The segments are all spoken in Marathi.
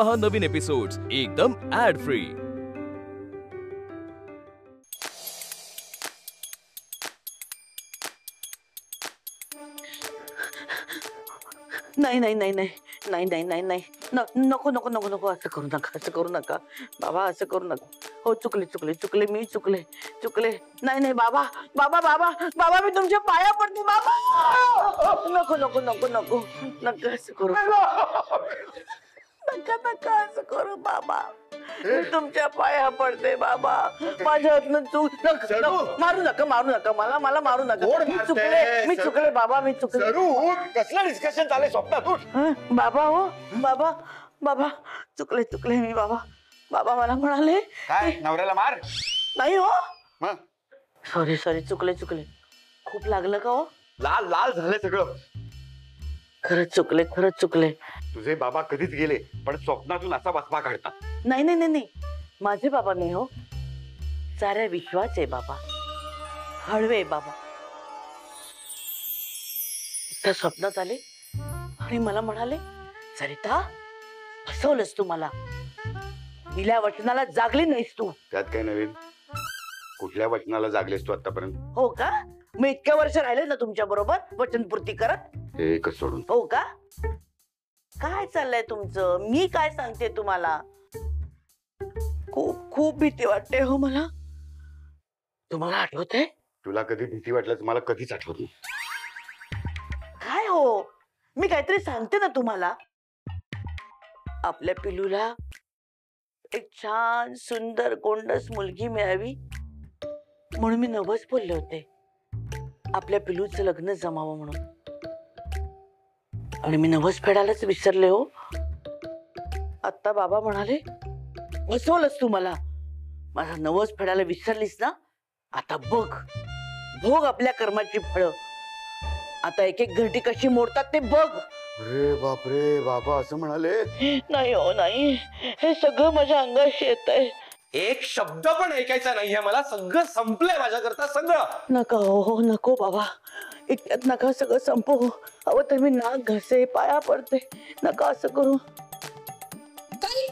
पहा नवीन एपिसोड्स एकदम ऍड फ्री। नाही नाही नाही नाही नाही नाही नाही नाही नको नको नको नको असं करू नका बाबा, असं करू नका। हो चुकले मी चुकले। नाही नाही बाबा बाबा बाबा बाबा मी तुमच्या पाया पडते बाबा। नको नको नको नको नका असं करू, नका असं करू बाबा, मी तुमच्या पाया पडते बाबा। माझ्या हातनं चूक, मारू नका मला मारू नका। मी चुकले बाबा, मी चुकले। कसलं डिस्कशन चाललंय स्वप्नात? उठ बाबा, हो बाबा चुकले मी बाबा। बाबा मला म्हणाले काय नवऱ्याला मार? नाही हो, सॉरी चुकले। खूप लागलं का हो? लाल लाल झालं सगळं। खरंच चुकले। तुझे बाबा कधीच गेले, पण स्वप्नातून असा बसपा काढतात। नाही माझे बाबा नाही हो, साऱ्या विश्वाचे बाबा, हळवे बाबा। त्या स्वप्नात आले आणि मला म्हणाले, सरिता फसवलंस तू मला, दिल्या वचनाला जागली नाहीस तू। त्यात काय नवीन? कुठल्या वचनाला जागलेस तू आतापर्यंत? हो का? मी इतक्या वर्ष राहिले ना तुमच्या बरोबर वचनपूर्ती करत। एकच सोडून। हो का? काय चाललंय तुमचं? मी काय सांगते तुम्हाला? खूप भीती वाटते हो मला। तुम्हाला आठवतंय? तुला कधी भीती वाटल्यास मला कधीच आठवत नाही। काय हो, मी काहीतरी सांगते ना तुम्हाला। आपल्या पिलूला एक छान सुंदर गोंडस मुलगी मिळावी म्हणून मी नवस बोलले होते, आपल्या पिलूचं लग्न जमावं म्हणून। आणि मी नवस फेडायलाच विसरले हो। आता बाबा म्हणाले, फसवलंस तू मला, माझा नवस फेडायला विसरलीस ना, आता भोग आपल्या कर्माची फळं। आता एक एक घरटी कशी मोडतात ते बघ। अरे बापरे, बाबा असं म्हणाले? नाही हो नाही, हे सगळं माझ्या अंगाशी येतंय। एक शब्द पण ऐकायचा नाहीये मला, सगळं संपलंय माझ्याकरता सगळं। नका हो नको बाबा, इतक्यात नका सगळं संपव। अहो तर मी नाक घसे, पाया पडते, नका असं करू।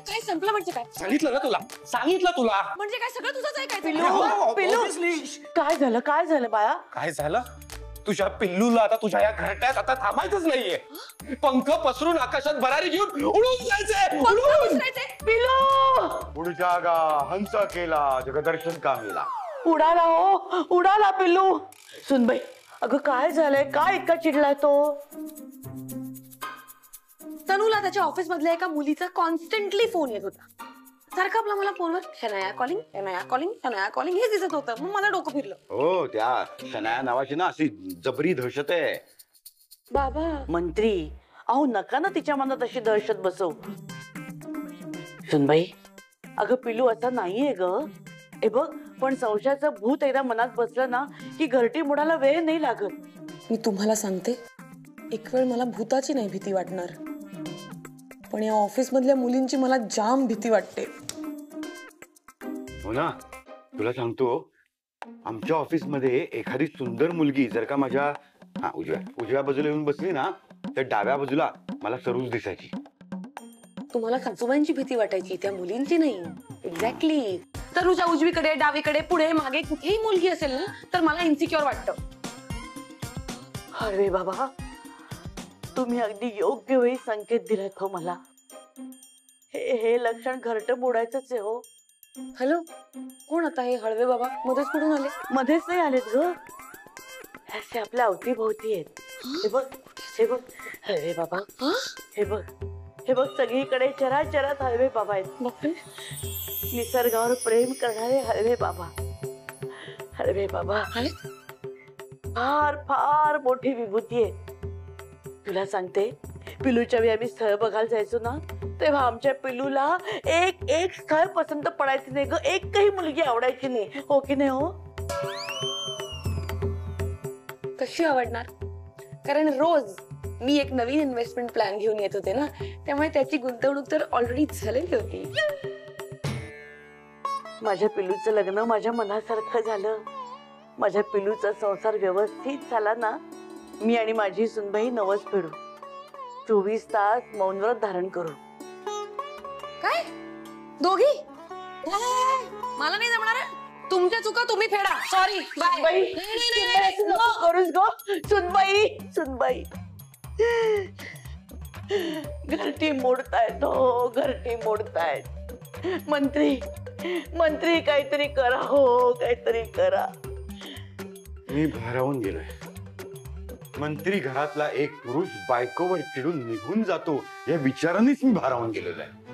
काय संपलं म्हणजे काय? सांगितलं तुला म्हणजे काय सगळं तुझंच ऐकायचं? पिलू काय झालं बाळा? काय झालं? तुझ्या पिल्लूला आता तुझ्या या घरट्यात आता थांबायचंच नाहीये। पंख पसरून आकाशात भरारी घेऊन उडून जायचंय। पिलू पुढच्या गा हंस केला जगदर्शन कामेला। उडाला पिल्लू। सुनबाई, अगं काय झालंय? काय इतका चिडलाय तो? तनूला त्याच्या ऑफिस मधल्या एका मुलीचा कॉन्स्टंटली फोन येत होता। सारखं आपला मला फोनवर शनाया कॉलिंग हे दिसत होतं, मग मला डोकं फिरलं। हो, त्या शनाया नावाची ना अशी जबरी दहशत आहे। बाबा मंत्री, अहो नका ना तिच्या मनात अशी दहशत बसव। सुनबाई, अगं पिलू असा नाहीये ग। हे बघ, पण संशयाचं भूत एकदा मनात बसलं ना की घरटी मोडायला वेळ नाही लागत। मी तुम्हाला सांगते, एक वेळ मला भूताची नाही भीती वाटणार, पण या ऑफिस मधल्या मुलींची मला जाम भीती वाटते। हो ना, तुला सांगतो, आमच्या ऑफिस मध्ये एखादी सुंदर मुलगी जर का माझ्या उजव्या बाजूला येऊन बसली ना, तर डाव्या बाजूला मला सरूच दिसायची। तुम्हाला सासूबाईंची भीती वाटायची, त्या मुलींची नाही। एक्झॅक्टली। तनुच्या उजवीकडे, डावीकडे, पुढे मागे कुठेही मुलगी असेल ना, तर मला इन्सिक्युअर वाटतं। अरे बाबा, तुम्ही अगदी योग्य वेळी संकेत दिलात हो मला। हे लक्षण घरटं मोडायचंच आहे हो। हॅलो, कोण आता हे हळवे बाबा? मध्येच कुठून आले? मध्येच नाही आलेत ग, असे आपल्या अवतीभोवती आहेत। हे बघ हळवे बाबा, हे बघ सगळीकडे चराचरात हळवे बाबा आहेत। बापरे, निसर्गावर प्रेम करणारे हळवे बाबा फार मोठी विभूती आहे। तुला सांगते, पिलूच्या वेळी आम्ही स्थळ बघायला जायचो ना, तेव्हा आमच्या पिलूला एक स्थळ पसंत पडायचं नाही ग, एकही मुलगी आवडायची नाही। हो की नाही हो? कशी आवडणार? कारण रोज मी एक नवीन इन्व्हेस्टमेंट प्लॅन घेऊन येत होते ना, त्यामुळे त्याची गुंतवणूक तर ऑलरेडी झालेली होती। माझ्या पिलूचं लग्न माझ्या मनासारखं झालं, माझ्या पिलूचा संसार व्यवस्थित झाला ना, मी आणि माझी सुनबाई नवस फेडू, 24 तास मौन व्रत धारण करू। काय दोघी मला नाही जमणार आहे. तुमच्या चुका तुम्ही फेडा. Sorry bye. बाई, नको करूस गो. सुनबाई, सुनबाई, घरटी मोडतायत हो, घरटी तायत. मंत्री, मंत्री काहीतरी करा हो, काहीतरी करा. मी भारावून गेलोय. मंत्री घरातला एक पुरुष बायकोवर चिडून निघून जातो या विचारानेच मी भारावून गेलेलो आहे.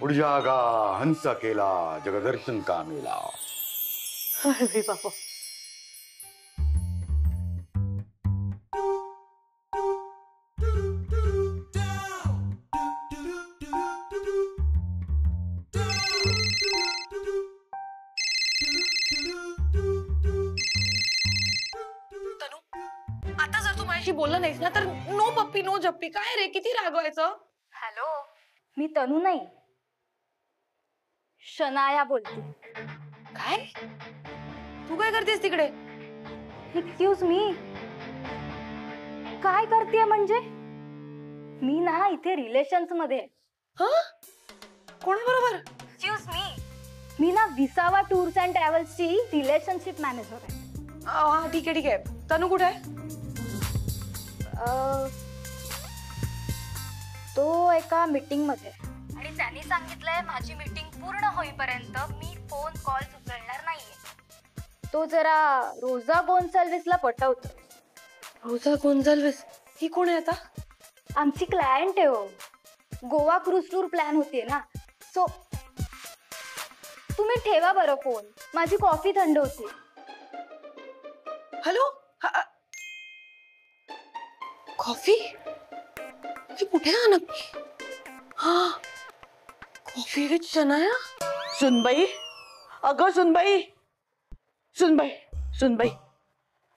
उडजागा हंस केला जगदर्शन का मेला. अरे बाबा, आता जर तू माझ्याशी बोलला नाहीस ना तर नो पप्पी नो जप्पी. काय रे किती रागवायचं. हॅलो, मी तनू नाही, शनाया बोलते. काय तू काय करतेस तिकडे. एक्सक्यूज मी, काय करतेय म्हणजे मी ना इथे रिलेशन्स मध्ये. कोणाबरोबर. एक्सक्यूज मी ना विसावा टूर्स अँड ट्रॅव्हल्सची रिलेशनशिप मॅनेजर आहे. हा ठीक आहे ठीक आहे. तनू कुठे आहे. तो एका मीटिंग मध्ये आणि त्यांनी सांगितलंय माझी मीटिंग पूर्ण होईपर्यंत मी फोन कॉल उचलणार नाहीये. तो जरा रोजा गोन्साल्विसला पटवतो. रोजा गोन्झाल्विस ही कोण आहे आता. आमची क्लायंट आहे हो. गोवा क्रूज टूर प्लॅन होतीये ना, सो तुम्ही ठेवा बरं फोन, माझी कॉफी थंड होती. हॅलो. कॉफी कुठे आहे नक्की. हा कॉफी विथ शनाया. सुनबाई, अगं सुनबाई, सुनबाई, सुनबाई,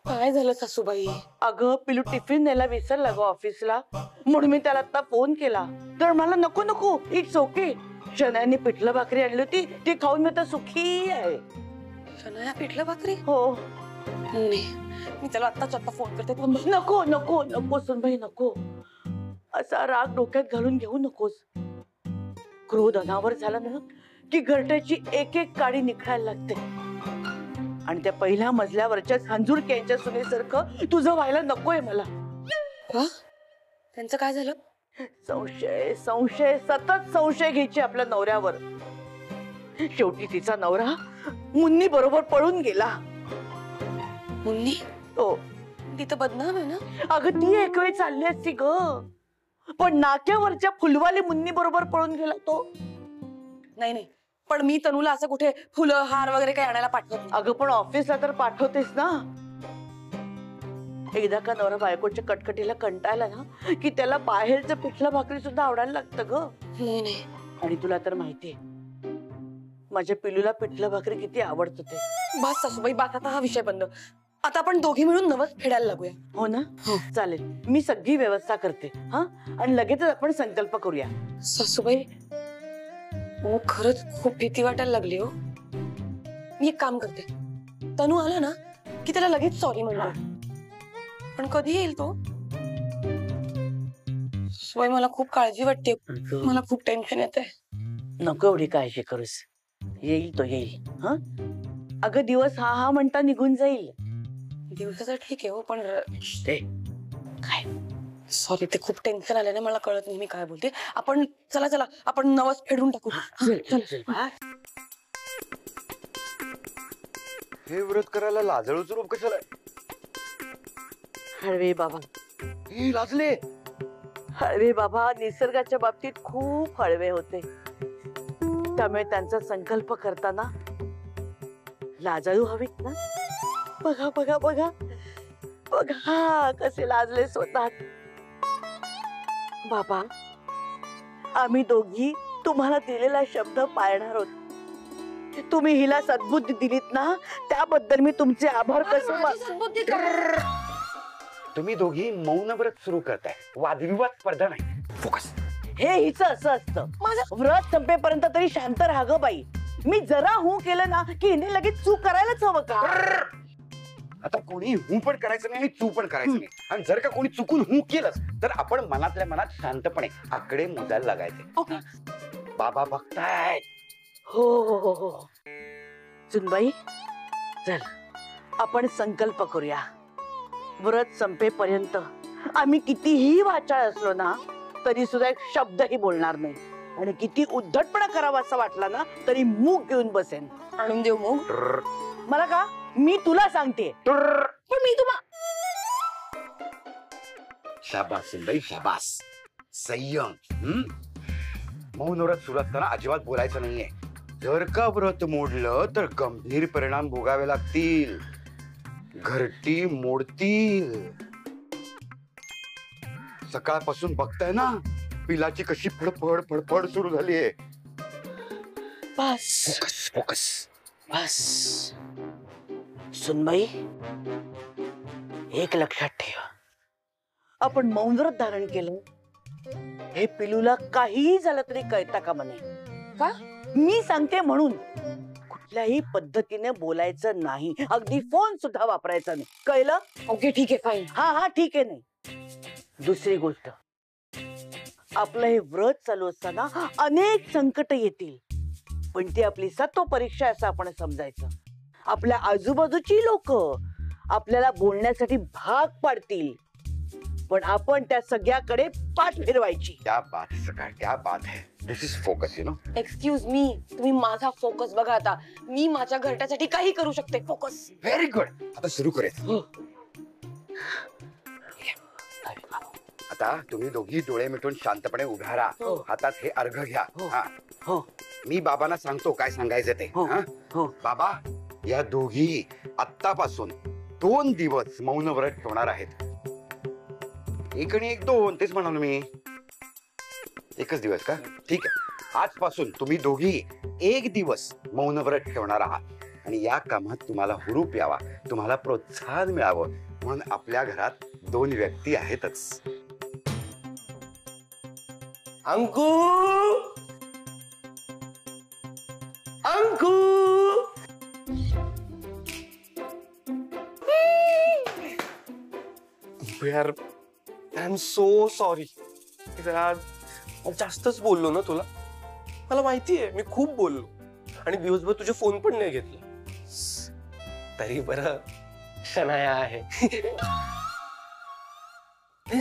काय झालं सासूबाई. अगं पिलू टिफिन न्यायला विसरला ग ऑफिसला, म्हणून मी त्याला आता फोन केला. तर मला नको नको, इट्स ओके. शनायाने पिठलं भाकरी आणली होती, ती खाऊन मी आता सुखी आहे. शनाया पिठलं भाकरी. हो. नाही मी त्याला आत्ताच आता फोन करते. नको नको नको सुनबाई, नको. असा राग डोक्यात घालून घेऊ नकोस. क्रोध अनावर झाला ना की घरट्याची एक एक काडी निखळायला लागते. आणि त्या पहिल्या मजल्यावरच्या झांजुरक्यांच्या सुनेसारखं तुझं व्हायला नकोय मला. त्यांचं काय झालं. संशय संशय, सतत संशय घ्यायचे आपल्या नवऱ्यावर. शेवटी तिचा नवरा मुन्नी बरोबर पळून गेला. मुन्नी. हो. ती तर बदनाम आहे ना. अगं ती एक वेळ चालली असती ग, पण नाक्यावरच्या फुलवाली मुन्नी बरोबर पळून गेला तो. नाही नाही, पण मी तनूला असं कुठे फुलं हार वगैरे काही आणायला पाठवत नाही. अगं पण ऑफिसला तर पाठवतेस ना. एकदा का नवरा बायकोच्या कटकटीला कंटाळला ना की त्याला बाहेरचं पिठलं भाकरी सुद्धा आवडायला लागतं ग. नाही नाही. आणि तुला तर माहितीये माझ्या पिलूला पिठलं भाकरी किती आवडत ते. बस सासूबाई, बात आता हा विषय बंद. आता आपण दोघी मिळून नवस फेडायला लागूया. हो ना. चालेल, मी सगळी व्यवस्था करते. हा, आणि लगेचच आपण संकल्प करूया. सासूबाई हो खरंच खूप भीती वाटायला लागली हो. मी एक काम करते, तनू आला ना की त्याला लगेच सॉरी म्हणतो. पण कधी येईल तो. सासूबाई मला खूप काळजी वाटते, मला खूप टेन्शन येते. नको एवढी काळजी करूस, येईल तो येईल. हा, अगं दिवस हा हा म्हणता निघून जाईल. दिवसाचं ठीक आहे हो, पण ते काय सॉरी ते खूप टेन्शन आलं ना, मला कळत नाही मी काय बोलते. आपण चला चला आपण नवस फेडून टाकू. हे व्रत करायला लाजळूचं रूप कशाला. हळवे बाबा, हे लाजले. हळवे बाबा निसर्गाच्या बाबतीत खूप हळवे होते, त्यामुळे त्यांचा संकल्प करताना लाजाळू हवीत ना. बघा बघा बघा बघा कसे लाजले स्वतः. बाबा, आम्ही दोघी तुम्हाला दिलेला शब्द पाळणार आहोत. तुम्ही हिला सद्बुद्धी दिलीत ना, त्याबद्दल मी तुमचे आभार कसे. तुम्ही दोघी मौन व्रत सुरू करताय, वादविवाद स्पर्धा नाही. फोकस. हे हिचं असं असतं, व्रत संपेपर्यंत तरी शांत राहा ग बाई. मी जरा हू केलं ना की हिने लगेच चूक करायलाच हवं का. आता कोणी हू पण करायचं नाही आणि चू पण करायचं नाही. आणि जर का कोणी चुकून हू केलंच तर आपण मनातल्या मनात शांतपणे आकडे मोजायला लागायचे. बाबा बघतायत. हो हो हो हो. सुनबाई, चल आपण संकल्प करूया. व्रत संपेपर्यंत आम्ही कितीही वाचाळ असलो ना तरी सुद्धा एक शब्दही बोलणार नाही. आणि किती उद्धटपणा करावा असं वाटला ना तरी मूग घेऊन बसेन. आणून देऊ मग. मला का? मी तुला सांगते. पण मी तुम्हा शाबास सुनबाई शाबास. संयम. मौन व्रत सुरू असताना अजिबात बोलायचं नाहीये. जर का व्रत मोडलं तर गंभीर परिणाम भोगावे लागतील. घरटी मोडतील. सकाळपासून बघताय ना पिलाची कशी फडफड फडफड सुरू झालीये. बस फोकस फोकस. बस. सुनबाई, एक लक्षात ठेव. आपण मौन व्रत धारण केलं हे पिलूला काहीही झालं तरी कळता कामा नये. का? मी सांगते म्हणून. कुठल्याही पद्धतीने बोलायचं नाही. अगदी फोन सुद्धा वापरायचा नाही. कळलं? ओके ठीक आहे फाईन. हा हा ठीक आहे. नाही, दुसरी गोष्ट, आपलं हे व्रत चालू असताना अनेक संकट येतील पण ती आपली सत्व परीक्षा असं आपण समजायचं. आपल्या आजूबाजूची लोक आपल्याला बोलण्यासाठी भाग पाडतील पण आपण त्या सगळ्याकडे पाठ फिरवायची. क्या बात सकाळ, क्या बात है. This is focus you know. Excuse me, तुम्ही माझा फोकस बघा आता. मी माझ्या घरट्यासाठी काही करू शकते. फोकस. Very good. आता सुरू करूया. आता तुम्ही दोघी डोळे मिटून शांतपणे उभ्या राहा. हातात हे अर्घ घ्या. हा. हो मी बाबांना सांगतो काय सांगायचं ते. हो हा? हो. बाबा, या दोघी आत्तापासून 2 दिवस मौन व्रत ठेवणार आहेत. 1 आणि 1 2 तेच म्हणालो मी. 1च दिवस का? ठीक आहे. आजपासून तुम्ही दोघी 1 दिवस मौन व्रत ठेवणार आहात आणि या कामात तुम्हाला हुरूप यावा, तुम्हाला प्रोत्साहन मिळावं म्हणून आपल्या घरात 2 व्यक्ती आहेतच. अंकू, अंकू. यार, आय एम सो सॉरी. जरा जास्तच बोललो ना तुला. मला माहितीये मी खूप बोललो आणि दिवसभर तुझे फोन पण नाही घेतला. तरी बरं शनाया आहे.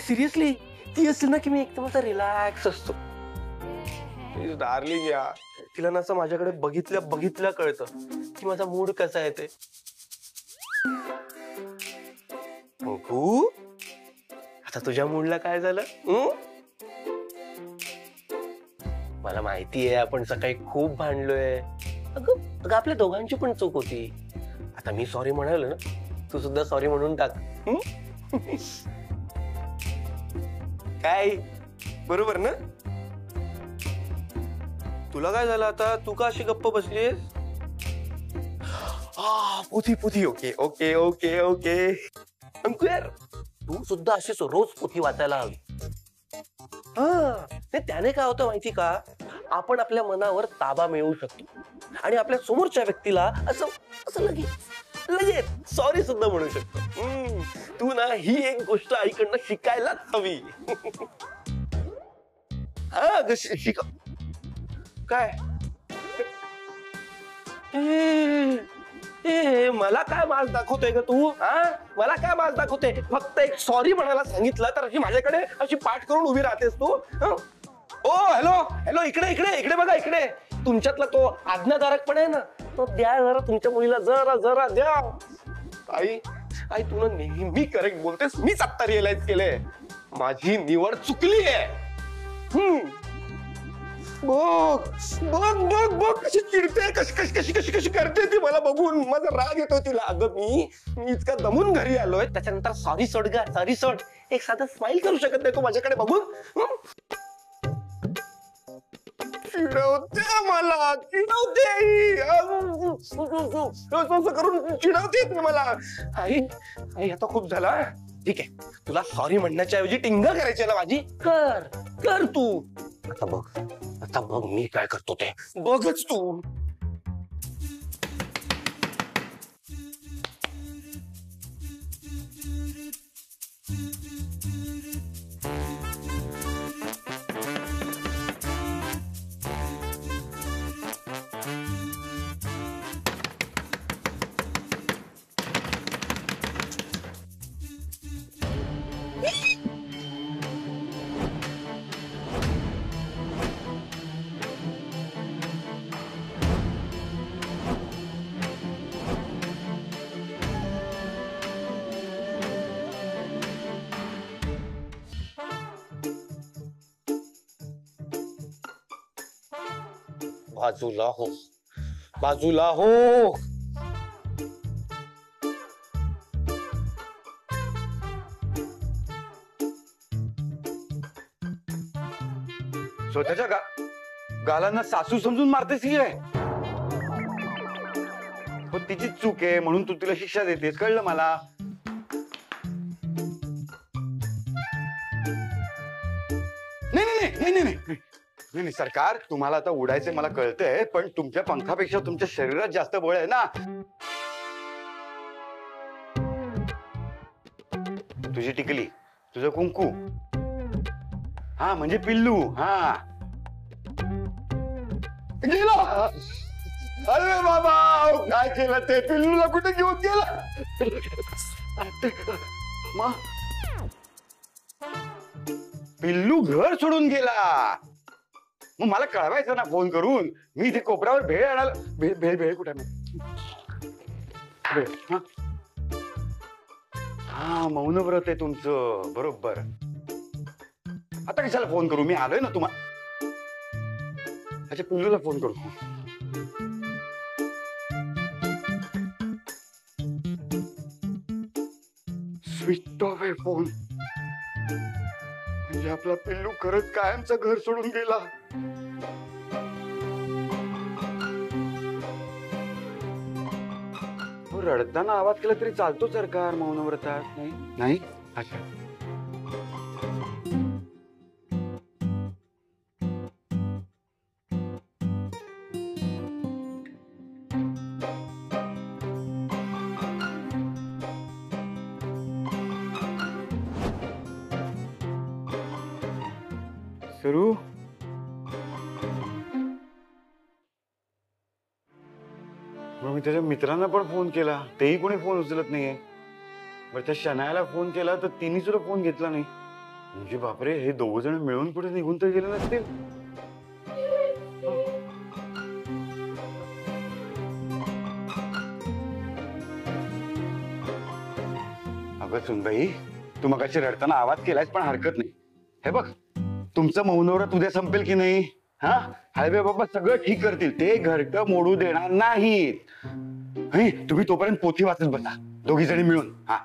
सिरियसली ती असेल ना की मी एकदम असा रिलॅक्स असतो. डार्लिंग या तिला ना असं माझ्याकडे बघितल्या बघितल्या कळतं की माझा मूड कसा आहे ते. अंकू, आता तुझ्या मूडला काय झालं? मला माहितीये आपण सकाळी खूप भांडलोय. अगं आपल्या दोघांची पण चूक होती. आता मी सॉरी म्हणाल ना, तू सुद्धा सॉरी म्हणून टाक. काय बरोबर ना? तुला काय झालं आता? तू का अशी गप्प बसलीस? पोथी पोथी. Okay okay okay okay. Anku यार, तू सुद्धा अशीच रोज पोथी वाचायला हवी. त्याने काय होतं माहिती का? आपण आपल्या मनावर ताबा मिळवू शकतो आणि आपल्या समोरच्या व्यक्तीला असं असं लगेच सॉरी सुद्धा म्हणू शकतो. तू ना ही एक गोष्ट आईकडनं शिकायलाच हवी. हा शिक. काय मला काय माज दाखवतोय का तू? मला काय माज दाखवते? फक्त एक सॉरी म्हणायला सांगितलं तर अशी माझ्याकडे अशी पाठ करून उभी राहतेस तू. ओ हॅलो हॅलो, इकडे इकडे इकडे बघा. इकडे तुमच्यातला तो आज्ञाधारक पण आहे ना, तो द्या जरा तुमच्या मुलीला. जरा जरा द्या. आई आई तू ना नेहमी करेक्ट बोलतेस. मीच आत्ता रिअलाइज केलंय माझी निवड चुकली आहे. बघ बघ बघ बघ कशी चिडते, कशी कशी कशी कशी कशी करते ती. मला बघून माझा राग येतो तिला. अगं मी इतका दमून घरी आलोय, त्याच्यानंतर सॉरी सोड ग, सॉरी सोड. एक साधा स्माइल करू शकत नाही तू माझ्याकडे बघून? चिडवते मला, चिडवते करून चिडवते मला. आई आई आता खूप झाला. ठीक आहे, तुला सॉरी म्हणण्याच्या ऐवजी टिंगा करायची ना माझी. कर कर तू. आता बघ मी काय करतो ते बघच तू. बाजूला हो, बाजूला हो. स्वतःच्या गालांना सासू समजून मारतेस की काय? हो तिची चूक आहे म्हणून तू तिला शिक्षा देतेस, कळलं मला. नाही नाही नाही नाही नाही नाही सरकार, तुम्हाला आता उडायचं मला कळतंय, पण तुमच्या पंखापेक्षा तुमच्या शरीरात जास्त बळ आहे ना. तुझी टिकली, तुझं कुंकू, हा म्हणजे पिल्लू. हा गेला. अरे बाबा काय केलं ते? पिल्लूला कुठे घेऊन गेला? पिल्लू घर सोडून गेला. मग मला कळवायचं ना फोन करून. मी इथे कोपऱ्यावर भेळ आणायला. भेळ भेळ कुठे नाही. हा मौनव्रत आहे तुमचं, बरोबर. आता कशाला फोन करू? मी आलोय ना तुम्हाला. अच्छा पिल्लूला फोन करू. स्विच ऑफ आहे फोन. म्हणजे आपला पिल्लू खरंच कायमचं घर सोडून गेला. रडताना आवाज केला तरी चालतो सरकार मौनव्रतात? नाही नाही. अच्छा सुरू. मग मी त्याच्या मित्रांना पण फोन केला, तेही कोणी फोन उचलत नाहीये. बरं त्या शनायाला फोन केला तर तिने सुद्धा फोन घेतला नाही. म्हणजे बापरे, हे दोघ जण मिळून कुठे निघून तर गेले नसतील. अगं सुनबाई, तू मगाशी रडताना आवाज केलायस पण हरकत नाही. हे बघ, तुमचं मौनव्रत उद्या संपेल की नाही? हा हळवे बाबा सगळं ठीक करतील. ते घरटं मोडू देणार नाहीत. तुम्ही तोपर्यंत पोथी वाचत बसा दोघी जणी मिळून. हा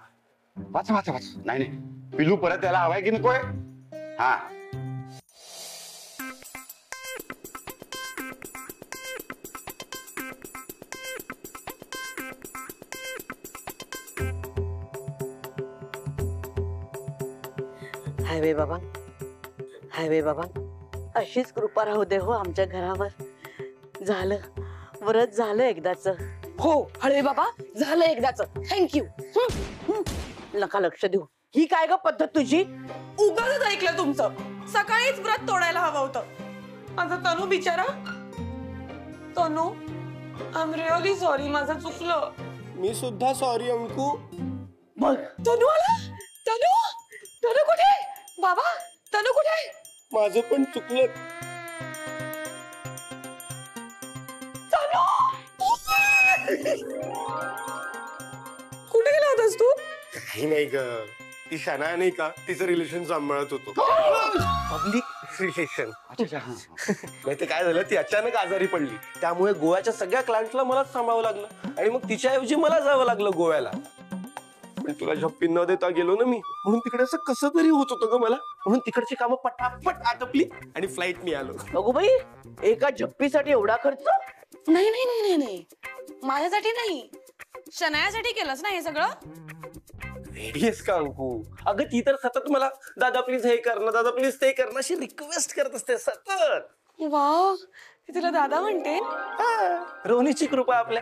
वाचा वाचा वाचा. नाही नाही पिलू परत यायला हवाय की नकोय? हा हायवे बाबा, हायवे बाबा, अशीच कृपा राहू दे हो आमच्या घरावर. झालं व्रत, झालं एकदाच. हो हळवे बाबा, झालं एकदाच. थँक्यू. नका लक्ष देऊ. ही काय ग पद्धत तुझी? उगाच ऐकलं तुमचं. सकाळीच व्रत तोडायला हवं होतं. माझा तनू बिचारा. तनू, आय एम रिअली सॉरी, माझं चुकलं. मी सुद्धा सॉरी अंकू. बघ तनू आला. तनू, तनू कुठे? बाबा तनू कुठे? माझं पण चुकलं. तनू कुठे गेला होतास तू? काही नाही ग, ती शनाया नाही का, तिचं रिलेशन सांभाळत होतो. Public relation. नाही तर काय झालं, ती अचानक आजारी पडली. त्यामुळे गोव्याच्या सगळ्या क्लायंटला मलाच सांभाळावं लागलं आणि मग तिच्याऐवजी मला जावं लागलं गोव्याला. पण तुला झप्पी न देता गेलो ना मी, म्हणून तिकडे असं कसं तरी होत होतं ग मला. म्हणून तिकडची कामं पटापट आटपली आणि फ्लाईटनी आलो. बघू बाई, एका झप्पीसाठी एवढा खर्च? नाही नाही नाही नाही, माझ्यासाठी नाही, शनायासाठी केलंस ना हे सगळं? रेडीएस का अंकू? अगं ती तर सतत मला दादा प्लीज हे कर ना, दादा प्लीज ते कर ना अशी रिक्वेस्ट करत असते सतत. वाव, तिला दादा म्हणते. रोनीची कृपा आपल्या.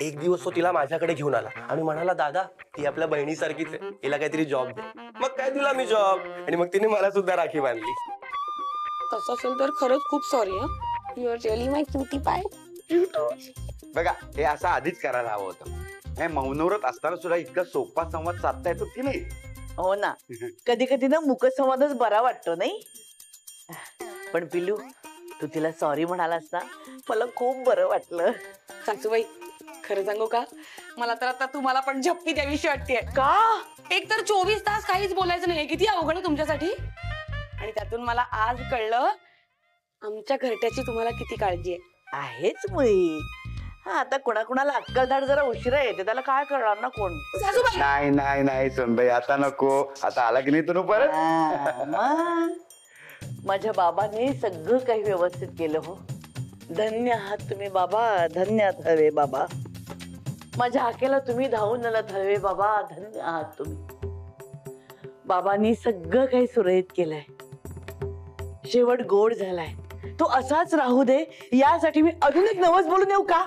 एक दिवस तो तिला माझ्याकडे घेऊन आला आणि म्हणाला, दादा ती आपल्या बहिणीसारखीच आहे, तिला काहीतरी जॉब दे. मग काय दिला मी जॉब, आणि मग तिने मला सुद्धा राखी बांधली. तसं असेल तर खरंच खूप sorry. You are really my cutie pie. बघा, हे असं आधीच करायला हवं होतं. हे मौनव्रत असताना सुद्धा इतका सोपा संवाद साधता येतो की नाही? हो ना, कधी कधी ना मुक संवादच बरा वाटतो नाही. पण पिल्लू, तू तिला सॉरी म्हणालास ना, मला खूप बरं वाटलं. सासूबाई, खरं सांगू का, मला तर आता तुम्हाला पण झप्पी द्यावीशी वाटते. का? एक तर 24 तास काहीच बोलायचं नाही, किती अवघड आहे तुमच्यासाठी. आणि त्यातून मला आज कळलं आमच्या घरट्याची तुम्हाला किती काळजी आहे. आहेच मुळी. हा आता कोणाकोणाला अक्कलदाड जरा उशिरा येते, त्याला काय करणार ना कोण. नाही नाही नाही सोनबाई, आता नको. आता आला की नाही तो परत. मग माझ्या बाबाने सगळं काही व्यवस्थित केलं हो. धन्य आहात तुम्ही बाबा, धन्य आहात हवे बाबा. माझ्या हाकेला तुम्ही धावून आलात हवे बाबा, धन्य आहात तुम्ही. बाबांनी सगळं काही सुरळीत केलंय, शेवट गोड झालाय. तो असाच राहू दे यासाठी मी अजून एक नवस बोलून येऊ का?